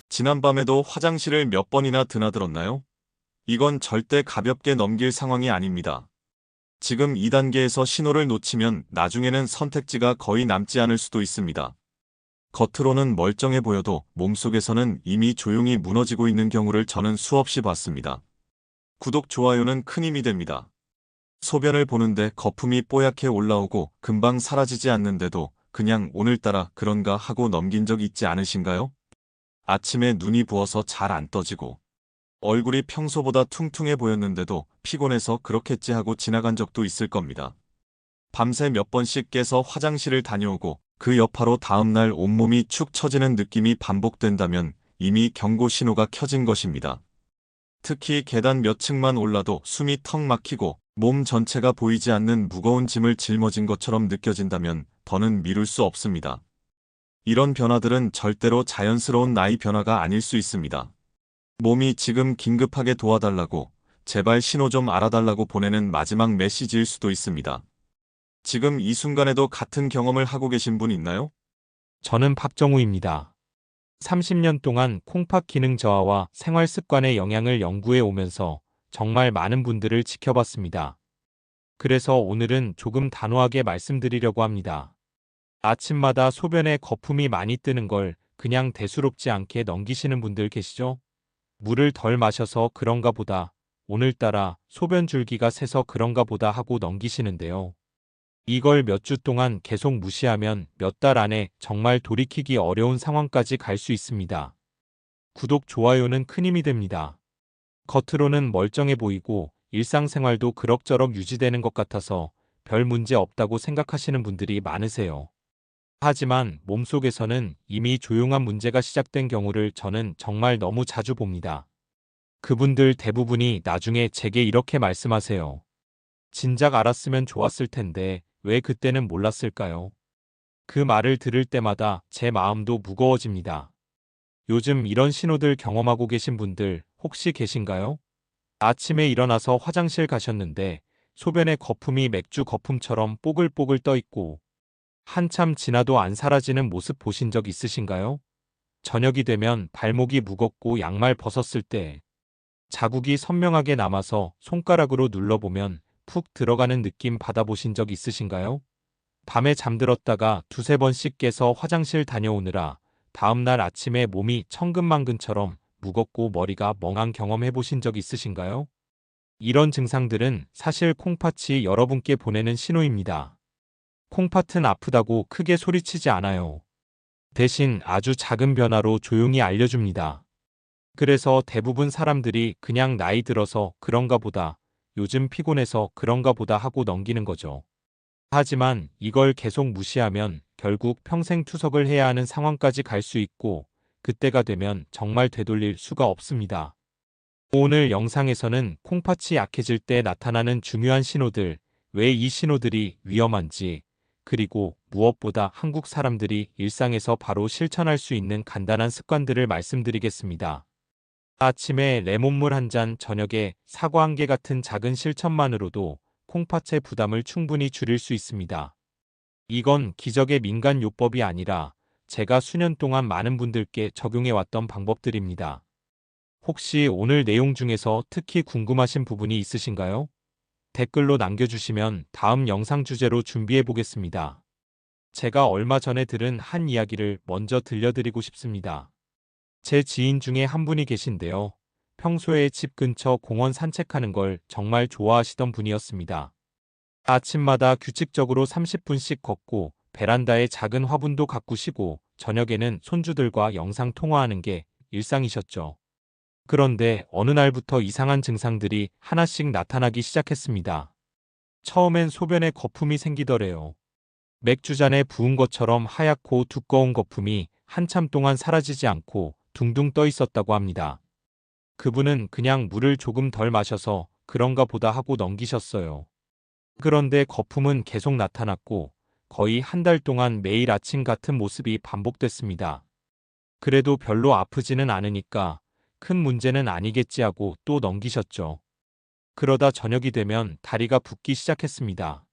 지난밤에도 화장실을 몇 번이나 드나들었나요? 이건 절대 가볍게 넘길 상황이 아닙니다. 지금 2단계에서 신호를 놓치면 나중에는 선택지가 거의 남지 않을 수도 있습니다. 겉으로는 멀쩡해 보여도 몸속에서는 이미 조용히 무너지고 있는 경우를 저는 수없이 봤습니다. 구독, 좋아요는 큰 힘이 됩니다. 소변을 보는데 거품이 뽀얗게 올라오고 금방 사라지지 않는데도 그냥 오늘따라 그런가 하고 넘긴 적 있지 않으신가요? 아침에 눈이 부어서 잘 안 떠지고 얼굴이 평소보다 퉁퉁해 보였는데도 피곤해서 그렇겠지 하고 지나간 적도 있을 겁니다. 밤새 몇 번씩 깨서 화장실을 다녀오고 그 여파로 다음날 온몸이 축 처지는 느낌이 반복된다면 이미 경고 신호가 켜진 것입니다. 특히 계단 몇 층만 올라도 숨이 턱 막히고 몸 전체가 보이지 않는 무거운 짐을 짊어진 것처럼 느껴진다면 더는 미룰 수 없습니다. 이런 변화들은 절대로 자연스러운 나이 변화가 아닐 수 있습니다. 몸이 지금 긴급하게 도와달라고, 제발 신호 좀 알아달라고 보내는 마지막 메시지일 수도 있습니다. 지금 이 순간에도 같은 경험을 하고 계신 분 있나요? 저는 박정우입니다. 30년 동안 콩팥 기능 저하와 생활 습관의 영향을 연구해 오면서 정말 많은 분들을 지켜봤습니다. 그래서 오늘은 조금 단호하게 말씀드리려고 합니다. 아침마다 소변에 거품이 많이 뜨는 걸 그냥 대수롭지 않게 넘기시는 분들 계시죠? 물을 덜 마셔서 그런가 보다, 오늘따라 소변 줄기가 새서 그런가 보다 하고 넘기시는데요. 이걸 몇 주 동안 계속 무시하면 몇 달 안에 정말 돌이키기 어려운 상황까지 갈 수 있습니다. 구독, 좋아요는 큰 힘이 됩니다. 겉으로는 멀쩡해 보이고 일상생활도 그럭저럭 유지되는 것 같아서 별 문제 없다고 생각하시는 분들이 많으세요. 하지만 몸속에서는 이미 조용한 문제가 시작된 경우를 저는 정말 너무 자주 봅니다. 그분들 대부분이 나중에 제게 이렇게 말씀하세요. 진작 알았으면 좋았을 텐데 왜 그때는 몰랐을까요? 그 말을 들을 때마다 제 마음도 무거워집니다. 요즘 이런 신호들 경험하고 계신 분들 혹시 계신가요? 아침에 일어나서 화장실 가셨는데 소변에 거품이 맥주 거품처럼 뽀글뽀글 떠 있고 한참 지나도 안 사라지는 모습 보신 적 있으신가요? 저녁이 되면 발목이 무겁고 양말 벗었을 때 자국이 선명하게 남아서 손가락으로 눌러보면 푹 들어가는 느낌 받아보신 적 있으신가요? 밤에 잠들었다가 두세 번씩 깨서 화장실 다녀오느라 다음날 아침에 몸이 천근만근처럼 무겁고 머리가 멍한 경험 해보신 적 있으신가요? 이런 증상들은 사실 콩팥이 여러분께 보내는 신호입니다. 콩팥은 아프다고 크게 소리치지 않아요. 대신 아주 작은 변화로 조용히 알려줍니다. 그래서 대부분 사람들이 그냥 나이 들어서 그런가 보다, 요즘 피곤해서 그런가 보다 하고 넘기는 거죠. 하지만 이걸 계속 무시하면 결국 평생 투석을 해야 하는 상황까지 갈 수 있고, 그때가 되면 정말 되돌릴 수가 없습니다. 오늘 영상에서는 콩팥이 약해질 때 나타나는 중요한 신호들, 왜 이 신호들이 위험한지, 그리고 무엇보다 한국 사람들이 일상에서 바로 실천할 수 있는 간단한 습관들을 말씀드리겠습니다. 아침에 레몬물 한 잔, 저녁에 사과 한 개 같은 작은 실천만으로도 콩팥의 부담을 충분히 줄일 수 있습니다. 이건 기적의 민간 요법이 아니라 제가 수년 동안 많은 분들께 적용해왔던 방법들입니다. 혹시 오늘 내용 중에서 특히 궁금하신 부분이 있으신가요? 댓글로 남겨주시면 다음 영상 주제로 준비해 보겠습니다. 제가 얼마 전에 들은 한 이야기를 먼저 들려드리고 싶습니다. 제 지인 중에 한 분이 계신데요. 평소에 집 근처 공원 산책하는 걸 정말 좋아하시던 분이었습니다. 아침마다 규칙적으로 30분씩 걷고 베란다에 작은 화분도 가꾸시고 저녁에는 손주들과 영상 통화하는 게 일상이셨죠. 그런데 어느 날부터 이상한 증상들이 하나씩 나타나기 시작했습니다. 처음엔 소변에 거품이 생기더래요. 맥주잔에 부은 것처럼 하얗고 두꺼운 거품이 한참 동안 사라지지 않고 둥둥 떠 있었다고 합니다. 그분은 그냥 물을 조금 덜 마셔서 그런가 보다 하고 넘기셨어요. 그런데 거품은 계속 나타났고 거의 한 달 동안 매일 아침 같은 모습이 반복됐습니다. 그래도 별로 아프지는 않으니까 큰 문제는 아니겠지 하고 또 넘기셨죠. 그러다 저녁이 되면 다리가 붓기 시작했습니다.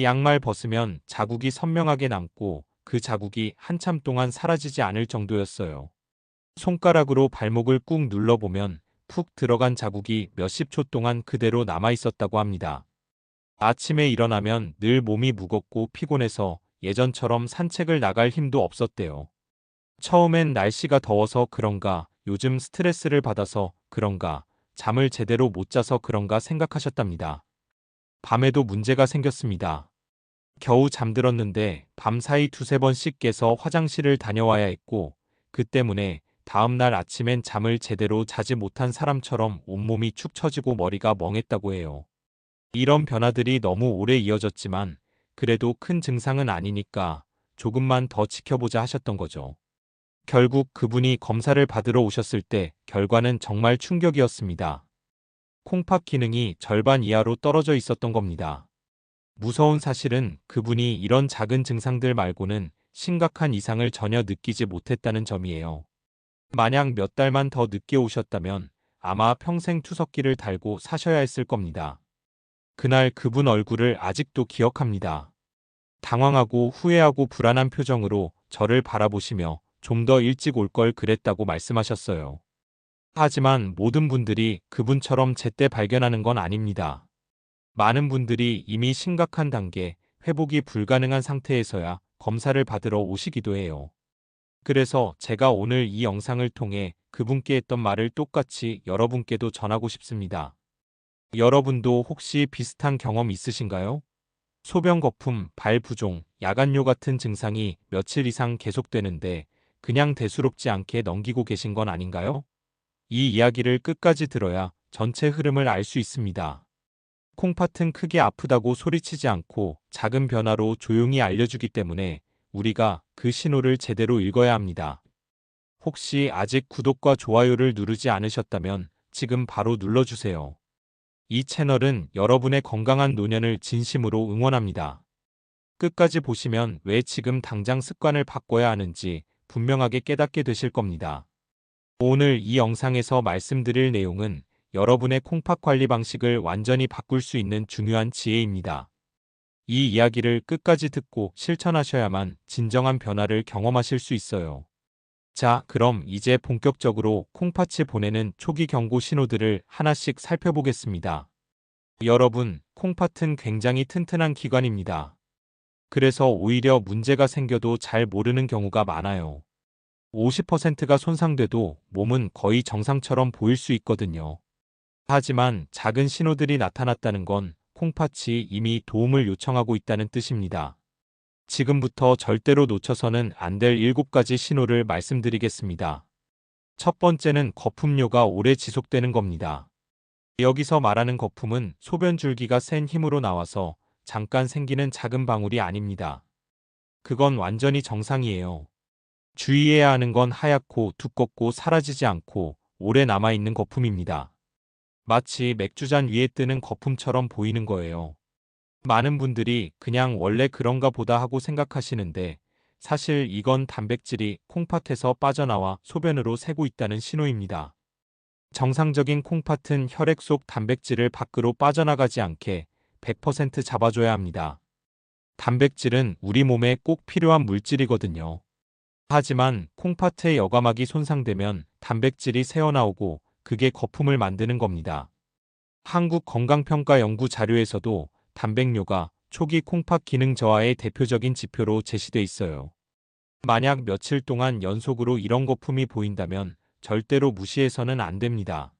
양말 벗으면 자국이 선명하게 남고 그 자국이 한참 동안 사라지지 않을 정도였어요. 손가락으로 발목을 꾹 눌러보면 푹 들어간 자국이 몇십 초 동안 그대로 남아 있었다고 합니다. 아침에 일어나면 늘 몸이 무겁고 피곤해서 예전처럼 산책을 나갈 힘도 없었대요. 처음엔 날씨가 더워서 그런가, 요즘 스트레스를 받아서 그런가, 잠을 제대로 못 자서 그런가 생각하셨답니다. 밤에도 문제가 생겼습니다. 겨우 잠들었는데 밤사이 두세 번씩 깨서 화장실을 다녀와야 했고, 그 때문에 다음날 아침엔 잠을 제대로 자지 못한 사람처럼 온몸이 축 처지고 머리가 멍했다고 해요. 이런 변화들이 너무 오래 이어졌지만 그래도 큰 증상은 아니니까 조금만 더 지켜보자 하셨던 거죠. 결국 그분이 검사를 받으러 오셨을 때 결과는 정말 충격이었습니다. 콩팥 기능이 절반 이하로 떨어져 있었던 겁니다. 무서운 사실은 그분이 이런 작은 증상들 말고는 심각한 이상을 전혀 느끼지 못했다는 점이에요. 만약 몇 달만 더 늦게 오셨다면 아마 평생 투석기를 달고 사셔야 했을 겁니다. 그날 그분 얼굴을 아직도 기억합니다. 당황하고 후회하고 불안한 표정으로 저를 바라보시며 좀 더 일찍 올 걸 그랬다고 말씀하셨어요. 하지만 모든 분들이 그분처럼 제때 발견하는 건 아닙니다. 많은 분들이 이미 심각한 단계, 회복이 불가능한 상태에서야 검사를 받으러 오시기도 해요. 그래서 제가 오늘 이 영상을 통해 그분께 했던 말을 똑같이 여러분께도 전하고 싶습니다. 여러분도 혹시 비슷한 경험 있으신가요? 소변 거품, 발 부종, 야간요 같은 증상이 며칠 이상 계속되는데 그냥 대수롭지 않게 넘기고 계신 건 아닌가요? 이 이야기를 끝까지 들어야 전체 흐름을 알 수 있습니다. 콩팥은 크게 아프다고 소리치지 않고 작은 변화로 조용히 알려주기 때문에 우리가 그 신호를 제대로 읽어야 합니다. 혹시 아직 구독과 좋아요를 누르지 않으셨다면 지금 바로 눌러주세요. 이 채널은 여러분의 건강한 노년을 진심으로 응원합니다. 끝까지 보시면 왜 지금 당장 습관을 바꿔야 하는지 분명하게 깨닫게 되실 겁니다. 오늘 이 영상에서 말씀드릴 내용은 여러분의 콩팥 관리 방식을 완전히 바꿀 수 있는 중요한 지혜입니다. 이 이야기를 끝까지 듣고 실천하셔야만 진정한 변화를 경험하실 수 있어요. 자, 그럼 이제 본격적으로 콩팥이 보내는 초기 경고 신호들을 하나씩 살펴보겠습니다. 여러분, 콩팥은 굉장히 튼튼한 기관입니다. 그래서 오히려 문제가 생겨도 잘 모르는 경우가 많아요. 50%가 손상돼도 몸은 거의 정상처럼 보일 수 있거든요. 하지만 작은 신호들이 나타났다는 건 콩팥이 이미 도움을 요청하고 있다는 뜻입니다. 지금부터 절대로 놓쳐서는 안 될 7가지 신호를 말씀드리겠습니다. 첫 번째는 거품료가 오래 지속되는 겁니다. 여기서 말하는 거품은 소변 줄기가 센 힘으로 나와서 잠깐 생기는 작은 방울이 아닙니다. 그건 완전히 정상이에요. 주의해야 하는 건 하얗고 두껍고 사라지지 않고 오래 남아있는 거품입니다. 마치 맥주잔 위에 뜨는 거품처럼 보이는 거예요. 많은 분들이 그냥 원래 그런가 보다 하고 생각하시는데 사실 이건 단백질이 콩팥에서 빠져나와 소변으로 새고 있다는 신호입니다. 정상적인 콩팥은 혈액 속 단백질을 밖으로 빠져나가지 않게 100% 잡아줘야 합니다. 단백질은 우리 몸에 꼭 필요한 물질이거든요. 하지만 콩팥의 여과막이 손상되면 단백질이 새어나오고 그게 거품을 만드는 겁니다. 한국건강평가 연구 자료에서도 단백뇨가 초기 콩팥 기능 저하의 대표적인 지표로 제시돼 있어요. 만약 며칠 동안 연속으로 이런 거품이 보인다면 절대로 무시해서는 안 됩니다.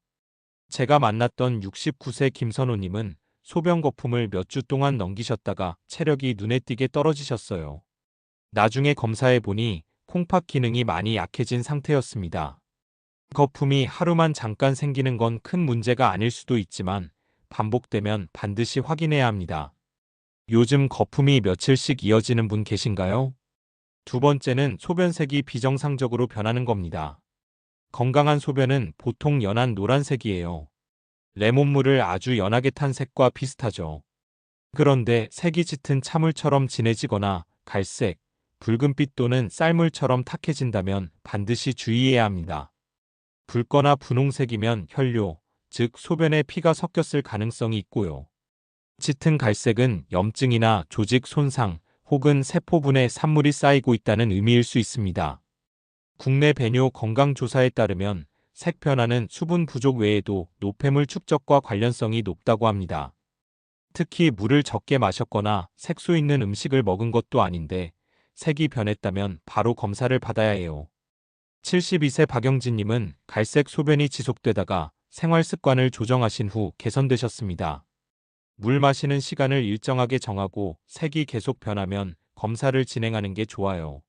제가 만났던 69세 김선호님은 소변 거품을 몇 주 동안 넘기셨다가 체력이 눈에 띄게 떨어지셨어요. 나중에 검사해 보니 콩팥 기능이 많이 약해진 상태였습니다. 거품이 하루만 잠깐 생기는 건 큰 문제가 아닐 수도 있지만 반복되면 반드시 확인해야 합니다. 요즘 거품이 며칠씩 이어지는 분 계신가요? 두 번째는 소변색이 비정상적으로 변하는 겁니다. 건강한 소변은 보통 연한 노란색이에요. 레몬물을 아주 연하게 탄 색과 비슷하죠. 그런데 색이 짙은 차물처럼 진해지거나 갈색, 붉은빛 또는 쌀물처럼 탁해진다면 반드시 주의해야 합니다. 붉거나 분홍색이면 혈뇨, 즉 소변에 피가 섞였을 가능성이 있고요. 짙은 갈색은 염증이나 조직 손상 혹은 세포분에 산물이 쌓이고 있다는 의미일 수 있습니다. 국내 배뇨 건강조사에 따르면 색 변화는 수분 부족 외에도 노폐물 축적과 관련성이 높다고 합니다. 특히 물을 적게 마셨거나 색소 있는 음식을 먹은 것도 아닌데 색이 변했다면 바로 검사를 받아야 해요. 72세 박영진님은 갈색 소변이 지속되다가 생활 습관을 조정하신 후 개선되셨습니다. 물 마시는 시간을 일정하게 정하고 색이 계속 변하면 검사를 진행하는 게 좋아요.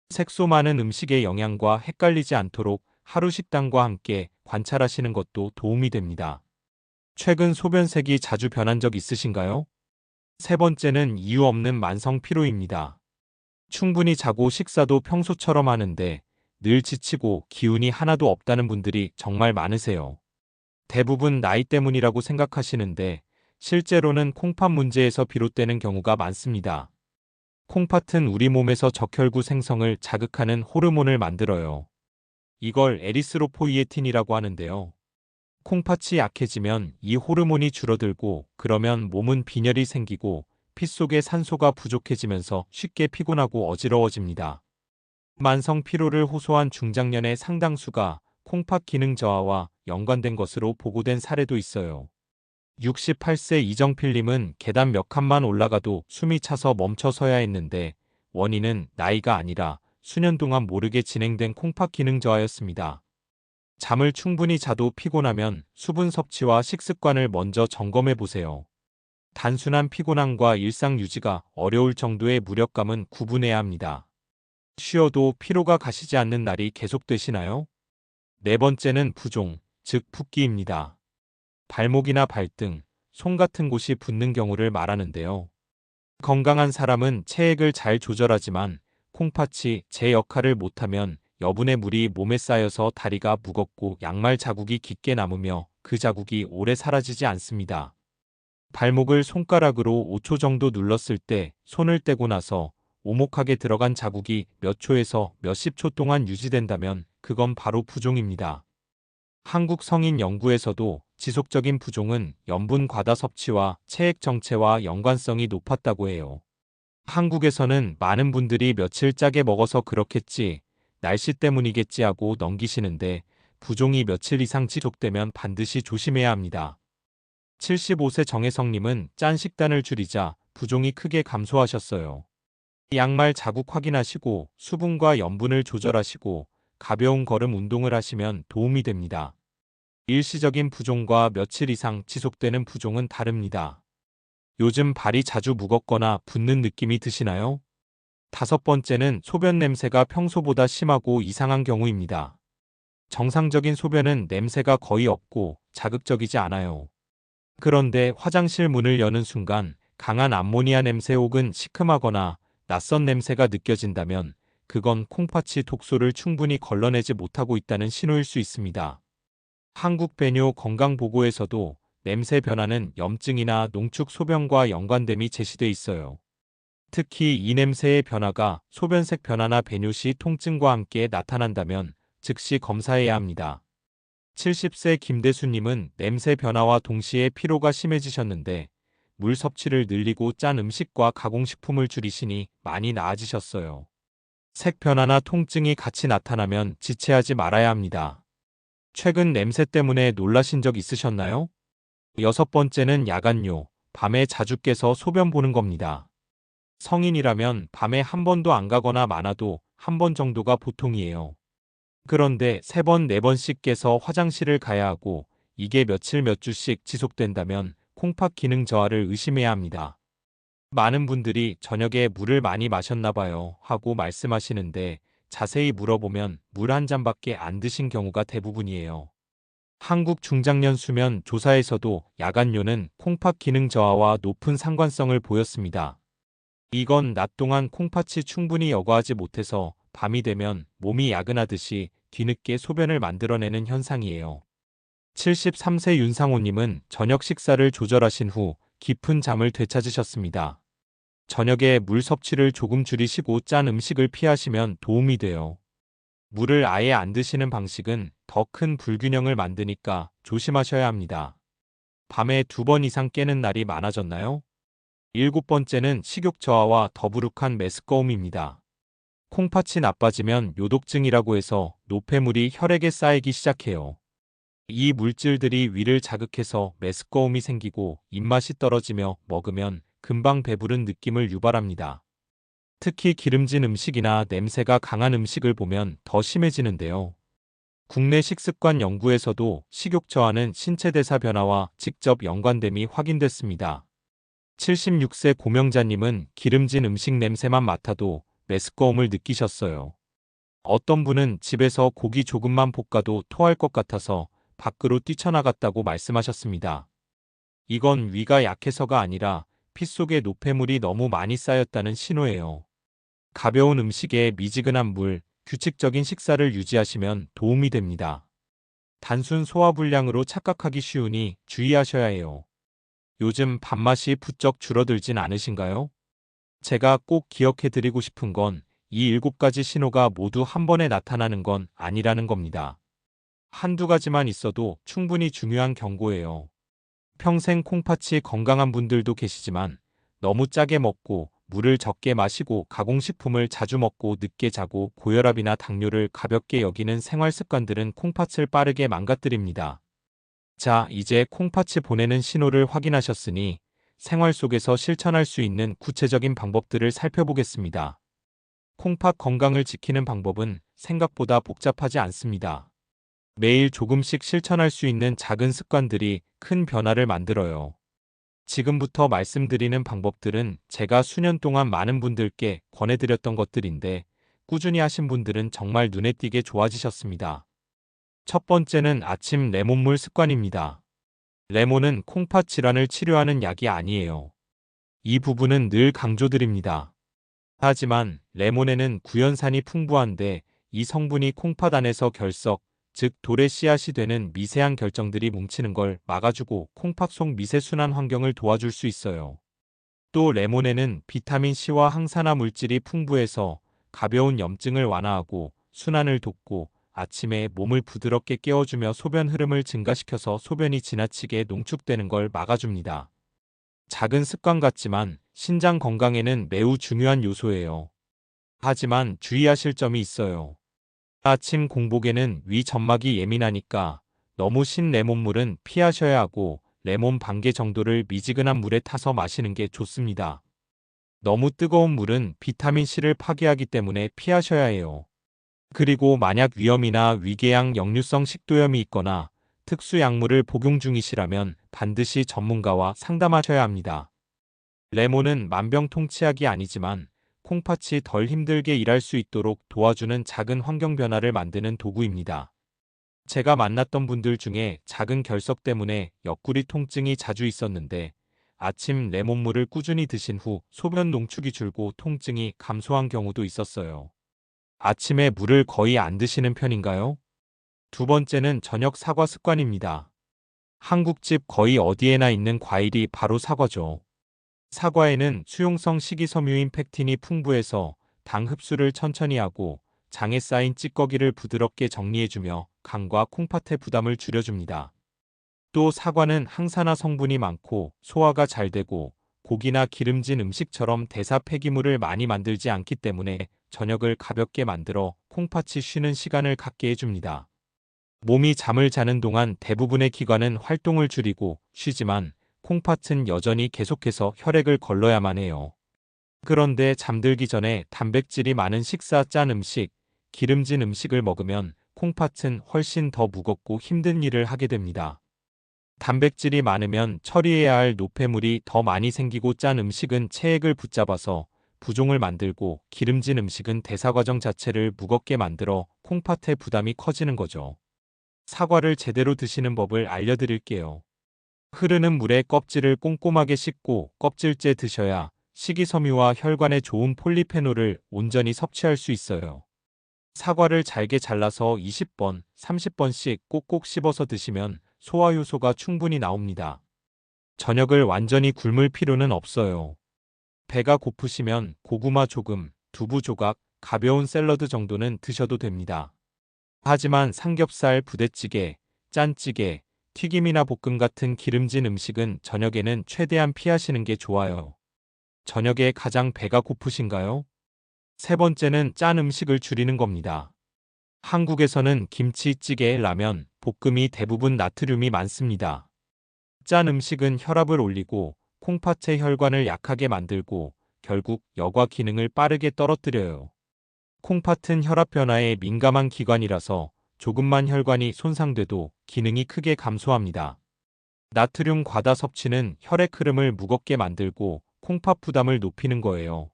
색소 많은 음식의 영양과 헷갈리지 않도록 하루 식단과 함께 관찰하시는 것도 도움이 됩니다. 최근 소변색이 자주 변한 적 있으신가요? 세 번째는 이유 없는 만성 피로입니다. 충분히 자고 식사도 평소처럼 하는데 늘 지치고 기운이 하나도 없다는 분들이 정말 많으세요. 대부분 나이 때문이라고 생각하시는데 실제로는 콩팥 문제에서 비롯되는 경우가 많습니다. 콩팥은 우리 몸에서 적혈구 생성을 자극하는 호르몬을 만들어요. 이걸 에리스로포이에틴이라고 하는데요. 콩팥이 약해지면 이 호르몬이 줄어들고 그러면 몸은 빈혈이 생기고 피 속에 산소가 부족해지면서 쉽게 피곤하고 어지러워집니다. 만성 피로를 호소한 중장년의 상당수가 콩팥 기능 저하와 연관된 것으로 보고된 사례도 있어요. 68세 이정필님은 계단 몇 칸만 올라가도 숨이 차서 멈춰 서야 했는데 원인은 나이가 아니라 수년 동안 모르게 진행된 콩팥 기능 저하였습니다. 잠을 충분히 자도 피곤하면 수분 섭취와 식습관을 먼저 점검해 보세요. 단순한 피곤함과 일상 유지가 어려울 정도의 무력감은 구분해야 합니다. 쉬어도 피로가 가시지 않는 날이 계속되시나요? 네 번째는 부종, 즉 붓기입니다. 발목이나 발등, 손 같은 곳이 붓는 경우를 말하는데요. 건강한 사람은 체액을 잘 조절하지만 콩팥이 제 역할을 못하면 여분의 물이 몸에 쌓여서 다리가 무겁고 양말 자국이 깊게 남으며 그 자국이 오래 사라지지 않습니다. 발목을 손가락으로 5초 정도 눌렀을 때 손을 떼고 나서 오목하게 들어간 자국이 몇 초에서 몇십 초 동안 유지된다면 그건 바로 부종입니다. 한국 성인 연구에서도 지속적인 부종은 염분 과다 섭취와 체액 정체와 연관성이 높았다고 해요. 한국에서는 많은 분들이 며칠 짜게 먹어서 그렇겠지, 날씨 때문이겠지 하고 넘기시는데 부종이 며칠 이상 지속되면 반드시 조심해야 합니다. 75세 정혜성님은 짠 식단을 줄이자 부종이 크게 감소하셨어요. 양말 자국 확인하시고 수분과 염분을 조절하시고 가벼운 걸음 운동을 하시면 도움이 됩니다. 일시적인 부종과 며칠 이상 지속되는 부종은 다릅니다. 요즘 발이 자주 무겁거나 붓는 느낌이 드시나요? 다섯 번째는 소변 냄새가 평소보다 심하고 이상한 경우입니다. 정상적인 소변은 냄새가 거의 없고 자극적이지 않아요. 그런데 화장실 문을 여는 순간 강한 암모니아 냄새 혹은 시큼하거나 낯선 냄새가 느껴진다면 그건 콩팥이 독소를 충분히 걸러내지 못하고 있다는 신호일 수 있습니다. 한국 배뇨 건강보고에서도 냄새 변화는 염증이나 농축 소변과 연관됨이 제시돼 있어요. 특히 이 냄새의 변화가 소변색 변화나 배뇨 시 통증과 함께 나타난다면 즉시 검사해야 합니다. 70세 김대수님은 냄새 변화와 동시에 피로가 심해지셨는데 물 섭취를 늘리고 짠 음식과 가공식품을 줄이시니 많이 나아지셨어요. 색 변화나 통증이 같이 나타나면 지체하지 말아야 합니다. 최근 냄새 때문에 놀라신 적 있으셨나요? 여섯 번째는 야간뇨, 밤에 자주 깨서 소변 보는 겁니다. 성인이라면 밤에 한 번도 안 가거나 많아도 한 번 정도가 보통이에요. 그런데 세 번, 네 번씩 깨서 화장실을 가야 하고 이게 며칠 몇 주씩 지속된다면 콩팥 기능 저하를 의심해야 합니다. 많은 분들이 저녁에 물을 많이 마셨나 봐요 하고 말씀하시는데 자세히 물어보면 물 한 잔밖에 안 드신 경우가 대부분이에요. 한국 중장년 수면 조사에서도 야간뇨는 콩팥 기능 저하와 높은 상관성을 보였습니다. 이건 낮 동안 콩팥이 충분히 여과하지 못해서 밤이 되면 몸이 야근하듯이 뒤늦게 소변을 만들어내는 현상이에요. 73세 윤상호님은 저녁 식사를 조절하신 후 깊은 잠을 되찾으셨습니다. 저녁에 물 섭취를 조금 줄이시고 짠 음식을 피하시면 도움이 돼요. 물을 아예 안 드시는 방식은 더 큰 불균형을 만드니까 조심하셔야 합니다. 밤에 2번 이상 깨는 날이 많아졌나요? 7번째는 식욕 저하와 더부룩한 메스꺼움입니다. 콩팥이 나빠지면 요독증이라고 해서 노폐물이 혈액에 쌓이기 시작해요. 이 물질들이 위를 자극해서 메스꺼움이 생기고 입맛이 떨어지며 먹으면 금방 배부른 느낌을 유발합니다. 특히 기름진 음식이나 냄새가 강한 음식을 보면 더 심해지는데요. 국내 식습관 연구에서도 식욕 저하는 신체 대사 변화와 직접 연관됨이 확인됐습니다. 76세 고명자님은 기름진 음식 냄새만 맡아도 메스꺼움을 느끼셨어요. 어떤 분은 집에서 고기 조금만 볶아도 토할 것 같아서 밖으로 뛰쳐나갔다고 말씀하셨습니다. 이건 위가 약해서가 아니라 피 속에 노폐물이 너무 많이 쌓였다는 신호예요. 가벼운 음식에 미지근한 물, 규칙적인 식사를 유지하시면 도움이 됩니다. 단순 소화불량으로 착각하기 쉬우니 주의하셔야 해요. 요즘 밥맛이 부쩍 줄어들진 않으신가요? 제가 꼭 기억해드리고 싶은 건 이 7가지 신호가 모두 한 번에 나타나는 건 아니라는 겁니다. 한두 가지만 있어도 충분히 중요한 경고예요. 평생 콩팥이 건강한 분들도 계시지만 너무 짜게 먹고 물을 적게 마시고 가공식품을 자주 먹고 늦게 자고 고혈압이나 당뇨를 가볍게 여기는 생활 습관들은 콩팥을 빠르게 망가뜨립니다. 자, 이제 콩팥이 보내는 신호를 확인하셨으니 생활 속에서 실천할 수 있는 구체적인 방법들을 살펴보겠습니다. 콩팥 건강을 지키는 방법은 생각보다 복잡하지 않습니다. 매일 조금씩 실천할 수 있는 작은 습관들이 큰 변화를 만들어요. 지금부터 말씀드리는 방법들은 제가 수년 동안 많은 분들께 권해드렸던 것들인데 꾸준히 하신 분들은 정말 눈에 띄게 좋아지셨습니다. 첫 번째는 아침 레몬물 습관입니다. 레몬은 콩팥 질환을 치료하는 약이 아니에요. 이 부분은 늘 강조드립니다. 하지만 레몬에는 구연산이 풍부한데 이 성분이 콩팥 안에서 결석, 즉 돌의 씨앗이 되는 미세한 결정들이 뭉치는 걸 막아주고 콩팥 속 미세순환 환경을 도와줄 수 있어요. 또 레몬에는 비타민C와 항산화 물질이 풍부해서 가벼운 염증을 완화하고 순환을 돕고 아침에 몸을 부드럽게 깨워주며 소변 흐름을 증가시켜서 소변이 지나치게 농축되는 걸 막아줍니다. 작은 습관 같지만 신장 건강에는 매우 중요한 요소예요. 하지만 주의하실 점이 있어요. 아침 공복에는 위 점막이 예민하니까 너무 신 레몬물은 피하셔야 하고 레몬 반 개 정도를 미지근한 물에 타서 마시는 게 좋습니다. 너무 뜨거운 물은 비타민C를 파괴하기 때문에 피하셔야 해요. 그리고 만약 위염이나 위궤양 역류성 식도염이 있거나 특수 약물을 복용 중이시라면 반드시 전문가와 상담하셔야 합니다. 레몬은 만병통치약이 아니지만 콩팥이 덜 힘들게 일할 수 있도록 도와주는 작은 환경 변화를 만드는 도구입니다. 제가 만났던 분들 중에 작은 결석 때문에 옆구리 통증이 자주 있었는데 아침 레몬물을 꾸준히 드신 후 소변 농축이 줄고 통증이 감소한 경우도 있었어요. 아침에 물을 거의 안 드시는 편인가요? 두 번째는 저녁 사과 습관입니다. 한국집 거의 어디에나 있는 과일이 바로 사과죠. 사과에는 수용성 식이섬유인 팩틴이 풍부해서 당 흡수를 천천히 하고 장에 쌓인 찌꺼기를 부드럽게 정리해주며 간과 콩팥의 부담을 줄여줍니다. 또 사과는 항산화 성분이 많고 소화가 잘 되고 고기나 기름진 음식처럼 대사 폐기물을 많이 만들지 않기 때문에 저녁을 가볍게 만들어 콩팥이 쉬는 시간을 갖게 해줍니다. 몸이 잠을 자는 동안 대부분의 기관은 활동을 줄이고 쉬지만 콩팥은 여전히 계속해서 혈액을 걸러야만 해요. 그런데 잠들기 전에 단백질이 많은 식사, 짠 음식, 기름진 음식을 먹으면 콩팥은 훨씬 더 무겁고 힘든 일을 하게 됩니다. 단백질이 많으면 처리해야 할 노폐물이 더 많이 생기고 짠 음식은 체액을 붙잡아서 부종을 만들고 기름진 음식은 대사 과정 자체를 무겁게 만들어 콩팥의 부담이 커지는 거죠. 사과를 제대로 드시는 법을 알려드릴게요. 흐르는 물에 껍질을 꼼꼼하게 씻고 껍질째 드셔야 식이섬유와 혈관에 좋은 폴리페놀을 온전히 섭취할 수 있어요. 사과를 잘게 잘라서 20번, 30번씩 꼭꼭 씹어서 드시면 소화효소가 충분히 나옵니다. 저녁을 완전히 굶을 필요는 없어요. 배가 고프시면 고구마 조금, 두부 조각, 가벼운 샐러드 정도는 드셔도 됩니다. 하지만 삼겹살, 부대찌개, 짠찌개, 튀김이나 볶음 같은 기름진 음식은 저녁에는 최대한 피하시는 게 좋아요. 저녁에 가장 배가 고프신가요? 세 번째는 짠 음식을 줄이는 겁니다. 한국에서는 김치, 찌개, 라면, 볶음이 대부분 나트륨이 많습니다. 짠 음식은 혈압을 올리고 콩팥의 혈관을 약하게 만들고 결국 여과 기능을 빠르게 떨어뜨려요. 콩팥은 혈압 변화에 민감한 기관이라서 조금만 혈관이 손상돼도 기능이 크게 감소합니다. 나트륨 과다 섭취는 혈액 흐름을 무겁게 만들고 콩팥 부담을 높이는 거예요.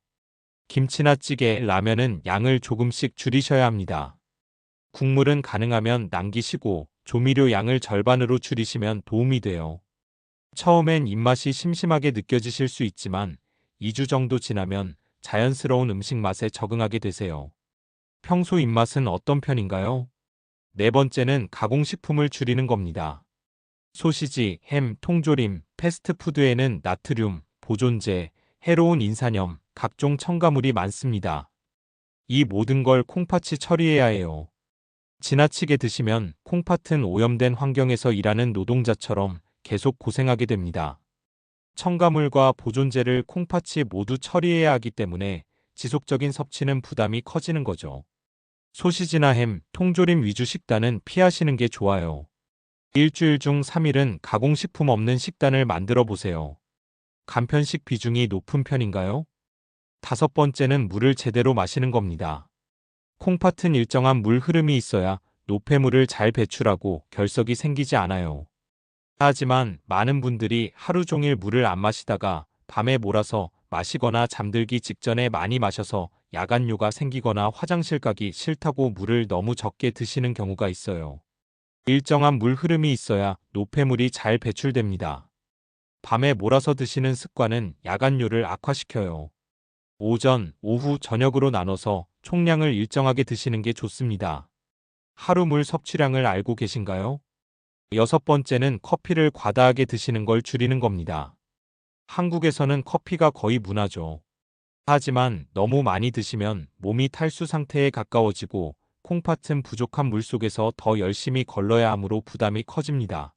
김치나 찌개, 라면은 양을 조금씩 줄이셔야 합니다. 국물은 가능하면 남기시고 조미료 양을 절반으로 줄이시면 도움이 돼요. 처음엔 입맛이 심심하게 느껴지실 수 있지만 2주 정도 지나면 자연스러운 음식 맛에 적응하게 되세요. 평소 입맛은 어떤 편인가요? 네 번째는 가공식품을 줄이는 겁니다. 소시지, 햄, 통조림, 패스트푸드에는 나트륨, 보존제, 해로운 인산염, 각종 첨가물이 많습니다. 이 모든 걸 콩팥이 처리해야 해요. 지나치게 드시면 콩팥은 오염된 환경에서 일하는 노동자처럼 계속 고생하게 됩니다. 첨가물과 보존제를 콩팥이 모두 처리해야 하기 때문에 지속적인 섭취는 부담이 커지는 거죠. 소시지나 햄, 통조림 위주 식단은 피하시는 게 좋아요. 일주일 중 3일은 가공식품 없는 식단을 만들어 보세요. 간편식 비중이 높은 편인가요? 다섯 번째는 물을 제대로 마시는 겁니다. 콩팥은 일정한 물 흐름이 있어야 노폐물을 잘 배출하고 결석이 생기지 않아요. 하지만 많은 분들이 하루 종일 물을 안 마시다가 밤에 몰아서 마시거나 잠들기 직전에 많이 마셔서 야간뇨가 생기거나 화장실 가기 싫다고 물을 너무 적게 드시는 경우가 있어요. 일정한 물 흐름이 있어야 노폐물이 잘 배출됩니다. 밤에 몰아서 드시는 습관은 야간뇨를 악화시켜요. 오전, 오후, 저녁으로 나눠서 총량을 일정하게 드시는 게 좋습니다. 하루 물 섭취량을 알고 계신가요? 여섯 번째는 커피를 과다하게 드시는 걸 줄이는 겁니다. 한국에서는 커피가 거의 문화죠. 하지만 너무 많이 드시면 몸이 탈수 상태에 가까워지고 콩팥은 부족한 물 속에서 더 열심히 걸러야 하므로 부담이 커집니다.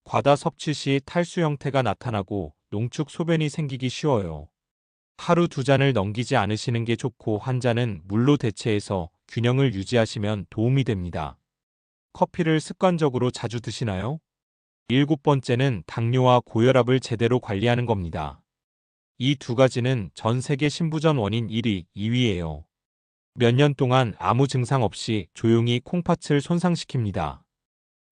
과다 섭취 시 탈수 형태가 나타나고 농축 소변이 생기기 쉬워요. 하루 2잔을 넘기지 않으시는 게 좋고 한 잔은 물로 대체해서 균형을 유지하시면 도움이 됩니다. 커피를 습관적으로 자주 드시나요? 일곱 번째는 당뇨와 고혈압을 제대로 관리하는 겁니다. 이 두 가지는 전 세계 신부전 원인 1위, 2위예요. 몇 년 동안 아무 증상 없이 조용히 콩팥을 손상시킵니다.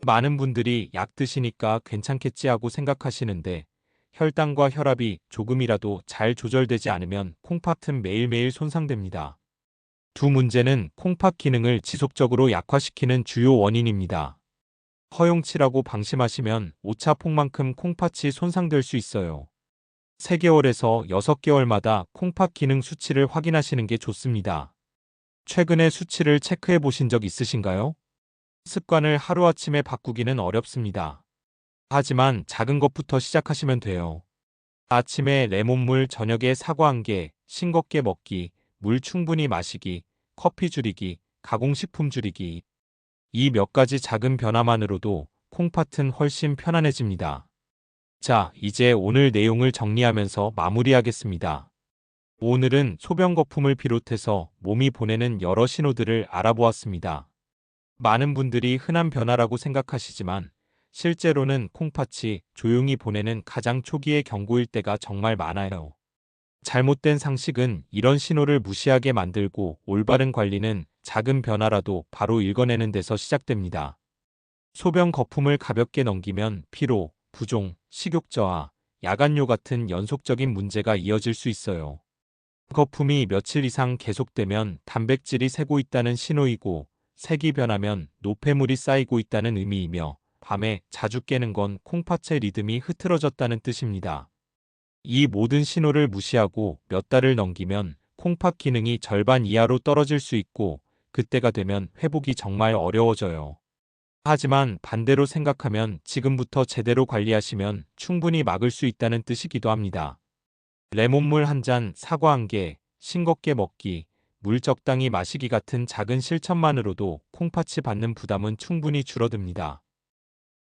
많은 분들이 약 드시니까 괜찮겠지 하고 생각하시는데 혈당과 혈압이 조금이라도 잘 조절되지 않으면 콩팥은 매일매일 손상됩니다. 두 문제는 콩팥 기능을 지속적으로 약화시키는 주요 원인입니다. 허용치라고 방심하시면 오차폭만큼 콩팥이 손상될 수 있어요. 3개월에서 6개월마다 콩팥 기능 수치를 확인하시는 게 좋습니다. 최근에 수치를 체크해 보신 적 있으신가요? 습관을 하루아침에 바꾸기는 어렵습니다. 하지만 작은 것부터 시작하시면 돼요. 아침에 레몬물, 저녁에 사과 1개, 싱겁게 먹기, 물 충분히 마시기, 커피 줄이기, 가공식품 줄이기. 이 몇 가지 작은 변화만으로도 콩팥은 훨씬 편안해집니다. 자, 이제 오늘 내용을 정리하면서 마무리하겠습니다. 오늘은 소변 거품을 비롯해서 몸이 보내는 여러 신호들을 알아보았습니다. 많은 분들이 흔한 변화라고 생각하시지만 실제로는 콩팥이 조용히 보내는 가장 초기의 경고일 때가 정말 많아요. 잘못된 상식은 이런 신호를 무시하게 만들고 올바른 관리는 작은 변화라도 바로 읽어내는 데서 시작됩니다. 소변 거품을 가볍게 넘기면 피로, 부종, 식욕 저하, 야간뇨 같은 연속적인 문제가 이어질 수 있어요. 거품이 며칠 이상 계속되면 단백질이 새고 있다는 신호이고 색이 변하면 노폐물이 쌓이고 있다는 의미이며 밤에 자주 깨는 건 콩팥의 리듬이 흐트러졌다는 뜻입니다. 이 모든 신호를 무시하고 몇 달을 넘기면 콩팥 기능이 절반 이하로 떨어질 수 있고 그때가 되면 회복이 정말 어려워져요. 하지만 반대로 생각하면 지금부터 제대로 관리하시면 충분히 막을 수 있다는 뜻이기도 합니다. 레몬물 1잔, 사과 1개, 싱겁게 먹기, 물 적당히 마시기 같은 작은 실천만으로도 콩팥이 받는 부담은 충분히 줄어듭니다.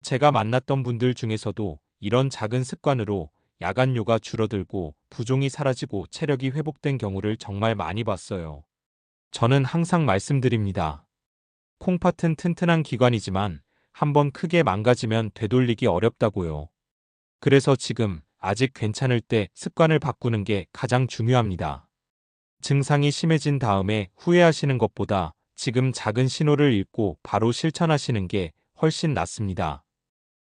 제가 만났던 분들 중에서도 이런 작은 습관으로 야간료가 줄어들고 부종이 사라지고 체력이 회복된 경우를 정말 많이 봤어요. 저는 항상 말씀드립니다. 콩팥은 튼튼한 기관이지만 한번 크게 망가지면 되돌리기 어렵다고요. 그래서 지금 아직 괜찮을 때 습관을 바꾸는 게 가장 중요합니다. 증상이 심해진 다음에 후회하시는 것보다 지금 작은 신호를 읽고 바로 실천하시는 게 훨씬 낫습니다.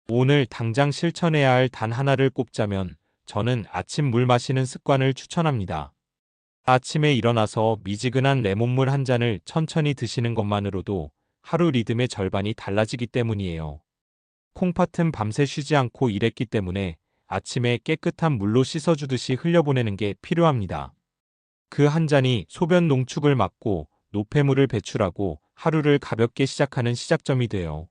오늘 당장 실천해야 할 단 하나를 꼽자면 저는 아침 물 마시는 습관을 추천합니다. 아침에 일어나서 미지근한 레몬물 한 잔을 천천히 드시는 것만으로도 하루 리듬의 절반이 달라지기 때문이에요. 콩팥은 밤새 쉬지 않고 일했기 때문에 아침에 깨끗한 물로 씻어주듯이 흘려보내는 게 필요합니다. 그 한 잔이 소변 농축을 막고 노폐물을 배출하고 하루를 가볍게 시작하는 시작점이 돼요.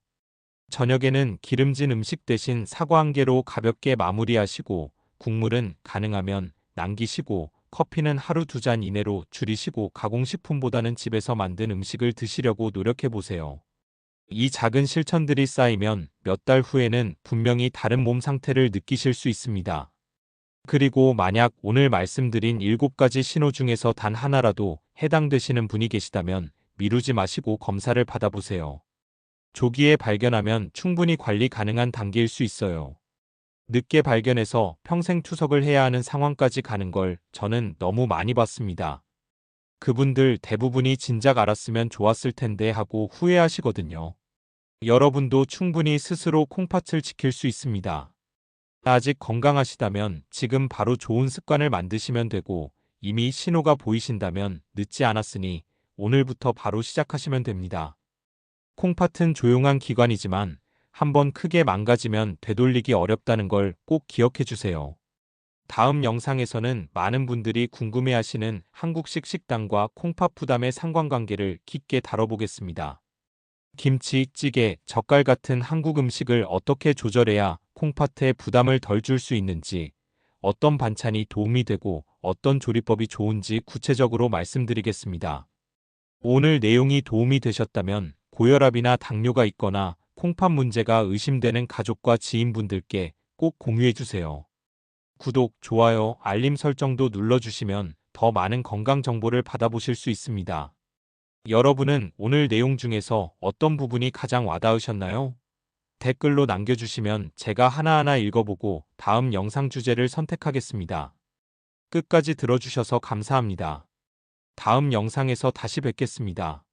저녁에는 기름진 음식 대신 사과 한 개로 가볍게 마무리하시고 국물은 가능하면 남기시고 커피는 하루 2잔 이내로 줄이시고 가공식품보다는 집에서 만든 음식을 드시려고 노력해 보세요. 이 작은 실천들이 쌓이면 몇 달 후에는 분명히 다른 몸 상태를 느끼실 수 있습니다. 그리고 만약 오늘 말씀드린 7가지 신호 중에서 단 하나라도 해당되시는 분이 계시다면 미루지 마시고 검사를 받아보세요. 조기에 발견하면 충분히 관리 가능한 단계일 수 있어요. 늦게 발견해서 평생 투석을 해야 하는 상황까지 가는 걸 저는 너무 많이 봤습니다. 그분들 대부분이 진작 알았으면 좋았을 텐데 하고 후회하시거든요. 여러분도 충분히 스스로 콩팥을 지킬 수 있습니다. 아직 건강하시다면 지금 바로 좋은 습관을 만드시면 되고 이미 신호가 보이신다면 늦지 않았으니 오늘부터 바로 시작하시면 됩니다. 콩팥은 조용한 기관이지만 한번 크게 망가지면 되돌리기 어렵다는 걸 꼭 기억해 주세요. 다음 영상에서는 많은 분들이 궁금해하시는 한국식 식단과 콩팥 부담의 상관관계를 깊게 다뤄보겠습니다. 김치, 찌개, 젓갈 같은 한국 음식을 어떻게 조절해야 콩팥에 부담을 덜 줄 수 있는지, 어떤 반찬이 도움이 되고 어떤 조리법이 좋은지 구체적으로 말씀드리겠습니다. 오늘 내용이 도움이 되셨다면 고혈압이나 당뇨가 있거나 콩팥 문제가 의심되는 가족과 지인분들께 꼭 공유해 주세요. 구독, 좋아요, 알림 설정도 눌러주시면 더 많은 건강 정보를 받아보실 수 있습니다. 여러분은 오늘 내용 중에서 어떤 부분이 가장 와닿으셨나요? 댓글로 남겨주시면 제가 하나하나 읽어보고 다음 영상 주제를 선택하겠습니다. 끝까지 들어주셔서 감사합니다. 다음 영상에서 다시 뵙겠습니다.